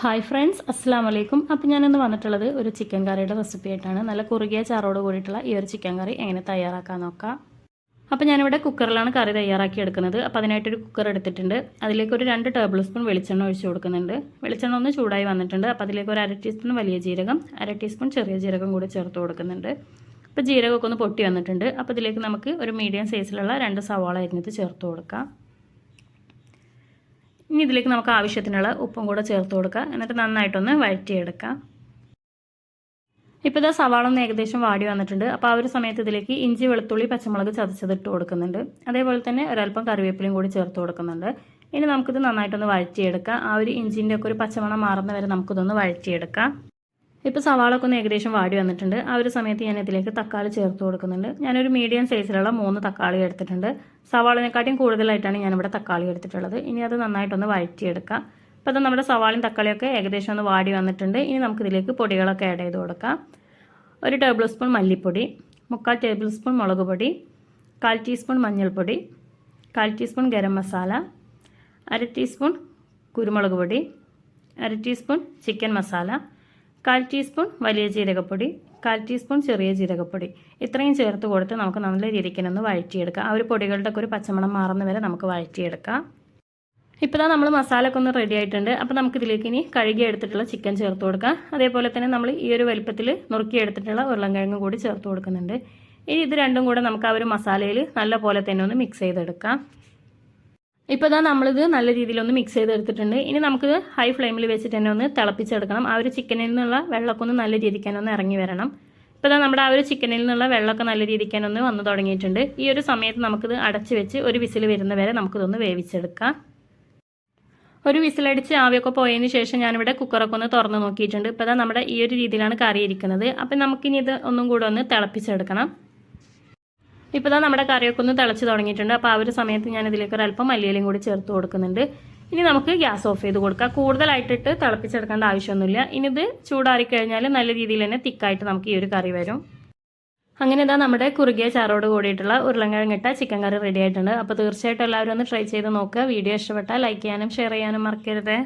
Hi friends, അസ്സാം വലൈക്കും. അപ്പോൾ ഞാനിന്ന് വന്നിട്ടുള്ളത് ഒരു ചിക്കൻ കറിയുടെ റെസിപ്പി ആയിട്ടാണ്. നല്ല കുറുകിയ ചാറോട് കൂടിയിട്ടുള്ള ഈ ഒരു ചിക്കൻ കറി എങ്ങനെ തയ്യാറാക്കാൻ നോക്കാം. അപ്പോൾ ഞാനിവിടെ കുക്കറിലാണ് കറി തയ്യാറാക്കി എടുക്കുന്നത്. അപ്പോൾ അതിനായിട്ടൊരു കുക്കർ എടുത്തിട്ടുണ്ട്. അതിലേക്ക് ഒരു 2 ടേബിൾ സ്പൂൺ വെളിച്ചെണ്ണ ഒഴിച്ച് കൊടുക്കുന്നുണ്ട്. വെളിച്ചെണ്ണ ഒന്ന് ചൂടായി വന്നിട്ടുണ്ട്. അപ്പോൾ അതിലേക്ക് ഒരു 1/2 ടീസ്പൂൺ വലിയ ജീരകം, 1/2 ടീസ്പൂൺ ചെറിയ ജീരകം കൂടി ചേർത്ത് കൊടുക്കുന്നുണ്ട്. അപ്പോൾ ജീരകമൊക്കെ ഒന്ന് പൊട്ടി വന്നിട്ടുണ്ട്. അപ്പോൾ ഇതിലേക്ക് നമുക്ക് ഒരു മീഡിയം സൈസിലുള്ള 2 സവാള അരിഞ്ഞത് ചേർത്ത് കൊടുക്കാം. ഇനി ഇതിലേക്ക് നമുക്ക് ആവശ്യത്തിനുള്ള ഉപ്പും കൂടെ ചേർത്ത് കൊടുക്കുക. എന്നിട്ട് നന്നായിട്ടൊന്ന് വഴറ്റിയെടുക്കാം. ഇപ്പോൾ ഇതാ സവാള ഒന്ന് ഏകദേശം വാടി വന്നിട്ടുണ്ട്. അപ്പോൾ ആ ഒരു സമയത്ത് ഇതിലേക്ക് ഇഞ്ചി, വെളുത്തുള്ളി, പച്ചമുളക് ചതച്ചതിട്ട് കൊടുക്കുന്നുണ്ട്. അതേപോലെ തന്നെ ഒരല്പം കറിവേപ്പിലയും കൂടി ചേർത്ത് കൊടുക്കുന്നുണ്ട്. ഇനി നമുക്കിത് നന്നായിട്ടൊന്ന് വഴറ്റിയെടുക്കാം. ആ ഒരു ഇഞ്ചിൻ്റെ ഒക്കെ ഒരു പച്ചമണം മാറുന്ന വരെ നമുക്കിതൊന്ന് വഴറ്റിയെടുക്കാം. ഇപ്പോൾ സവാളൊക്കെ ഒന്ന് ഏകദേശം വാടി വന്നിട്ടുണ്ട്. ആ ഒരു സമയത്ത് ഞാൻ ഇതിലേക്ക് തക്കാളി ചേർത്ത് കൊടുക്കുന്നുണ്ട്. ഞാനൊരു മീഡിയം സൈസിലുള്ള 3 തക്കാളി എടുത്തിട്ടുണ്ട്. സവാളിനെക്കാട്ടിയും കൂടുതലായിട്ടാണ് ഞാനിവിടെ തക്കാളി എടുത്തിട്ടുള്ളത്. ഇനി അത് നന്നായിട്ടൊന്ന് വഴറ്റിയെടുക്കാം. അപ്പോൾ അത് നമ്മുടെ സവാളയും തക്കാളിയൊക്കെ ഏകദേശം ഒന്ന് വാടി വന്നിട്ടുണ്ട്. ഇനി നമുക്കിതിലേക്ക് പൊടികളൊക്കെ ആഡ് ചെയ്ത് കൊടുക്കാം. 1 ടേബിൾ സ്പൂൺ മല്ലിപ്പൊടി, 3/4 ടേബിൾ സ്പൂൺ മുളക് പൊടി, 1/4 ടീസ്പൂൺ മഞ്ഞൾപ്പൊടി, 1/4 ടീസ്പൂൺ ഗരം മസാല, 1/2 ടീസ്പൂൺ കുരുമുളക് പൊടി, 1/2 ടീസ്പൂൺ ചിക്കൻ മസാല, 1/4 ടീസ്പൂൺ വലിയ ജീരകപ്പൊടി, 1/4 ടീസ്പൂൺ ചെറിയ ജീരകപ്പൊടി. ഇത്രയും ചേർത്ത് കൊടുത്ത് നമുക്ക് നല്ല രീതിക്കൊന്ന് വഴറ്റിയെടുക്കാം. ആ ഒരു പൊടികളുടെ ഒക്കെ ഒരു പച്ചമണം മാറുന്ന വരെ നമുക്ക് വഴറ്റിയെടുക്കാം. ഇപ്പോൾ നമ്മൾ മസാലയൊക്കെ ഒന്ന് റെഡി ആയിട്ടുണ്ട്. അപ്പോൾ നമുക്കിതിലേക്ക് ഇനി കഴുകി എടുത്തിട്ടുള്ള ചിക്കൻ ചേർത്ത് കൊടുക്കാം. അതേപോലെ തന്നെ നമ്മൾ ഈ ഒരു വലുപ്പത്തിൽ നുറുക്കി എടുത്തിട്ടുള്ള ഉരുളൻകിഴങ്ങും കൂടി ചേർത്ത് കൊടുക്കുന്നുണ്ട്. ഇനി ഇത് രണ്ടും കൂടെ നമുക്ക് ആ ഒരു മസാലയിൽ നല്ല പോലെ തന്നെ ഒന്ന് മിക്സ് ചെയ്തെടുക്കാം. ഇപ്പോൾ നമ്മളിത് നല്ല രീതിയിലൊന്ന് മിക്സ് ചെയ്തെടുത്തിട്ടുണ്ട്. ഇനി നമുക്കിത് ഹൈ ഫ്ലെയിമിൽ വെച്ചിട്ട് തന്നെ ഒന്ന് തിളപ്പിച്ചെടുക്കണം. ആ ഒരു ചിക്കനിൽ നിന്നുള്ള വെള്ളമൊക്കെ ഒന്ന് നല്ല രീതിക്കാനൊന്ന് ഇറങ്ങി വരണം. ഇപ്പോൾ നമ്മുടെ ആ ഒരു ചിക്കനിൽ നിന്നുള്ള വെള്ളമൊക്കെ നല്ല രീതിക്കാനൊന്ന് വന്നു തുടങ്ങിയിട്ടുണ്ട്. ഈ ഒരു സമയത്ത് നമുക്കിത് അടച്ച് വെച്ച് ഒരു വിസിൽ വരുന്ന വരെ നമുക്കിതൊന്ന് വേവിച്ചെടുക്കാം. ഒരു വിസിലടിച്ച് ആവിയൊക്കെ പോയതിന് ശേഷം ഞാനിവിടെ കുക്കറൊക്കെ ഒന്ന് തുറന്ന് നോക്കിയിട്ടുണ്ട്. ഇപ്പോൾ നമ്മുടെ ഈ ഒരു രീതിയിലാണ് കറി ഇരിക്കുന്നത്. അപ്പം നമുക്കിനി ഇത് ഒന്നും കൂടെ ഒന്ന് തിളപ്പിച്ചെടുക്കണം. ഇപ്പോൾ നമ്മുടെ കറിയൊക്കെ ഒന്ന് തിളച്ച് തുടങ്ങിയിട്ടുണ്ട്. അപ്പോൾ ആ ഒരു സമയത്ത് ഞാൻ ഇതിലേക്ക് ഒരല്പം മല്ലിയിലയും കൂടി ചേർത്ത് കൊടുക്കുന്നുണ്ട്. ഇനി നമുക്ക് ഗ്യാസ് ഓഫ് ചെയ്ത് കൊടുക്കാം. കൂടുതലായിട്ടിട്ട് തിളപ്പിച്ചെടുക്കേണ്ട ആവശ്യമൊന്നുമില്ല. ഇനി ഇത് ചൂടാറിക്കഴിഞ്ഞാൽ നല്ല രീതിയിൽ തന്നെ തിക്കായിട്ട് നമുക്ക് ഈ ഒരു കറി വരും. അങ്ങനെ നമ്മുടെ കുറുകിയ ചാറോട് കൂടിയിട്ടുള്ള ഉരുളൻകിഴങ്ങിട്ട ചിക്കൻ കറി റെഡി ആയിട്ടുണ്ട്. അപ്പോൾ തീർച്ചയായിട്ടും എല്ലാവരും ഒന്ന് ട്രൈ ചെയ്ത് നോക്കുക. വീഡിയോ ഇഷ്ടപ്പെട്ടാൽ ലൈക്ക് ചെയ്യാനും ഷെയർ ചെയ്യാനും മറക്കരുത്.